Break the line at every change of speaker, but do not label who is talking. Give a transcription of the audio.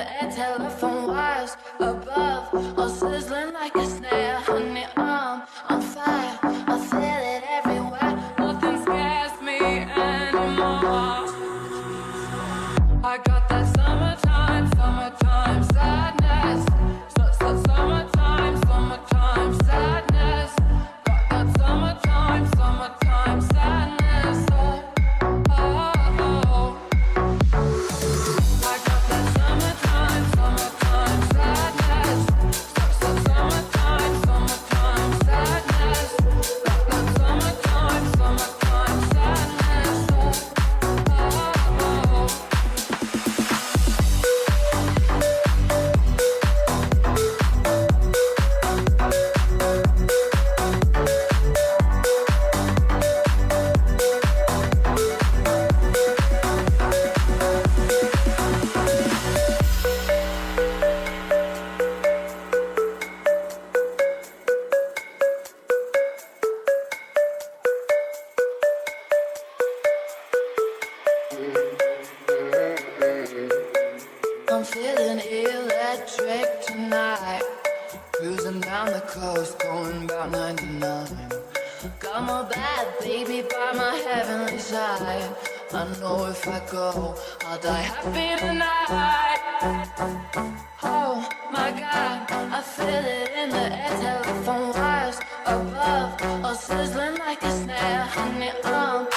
air, telephone wires above, all sizzling like a snare. Honey, I'm on fire, I feel it everywhere. Nothing scares me anymore. I got that summertime, summertime sadness. Summertime, summertime sadness. Got that summertime, summertime sadness. Oh, oh, oh. I got that summertime, summertime sadness. Summertime, summertime sadness. Got that summertime, summertime sadness. Oh, oh, oh. I'm feeling electric tonight. Cruising down the coast, going about 99. Got my bad baby by my heavenly side. I know if I go, I'll die happy tonight. Oh my God, I feel it in the air, telephone wires above, all sizzling like a snare. Honey, I'm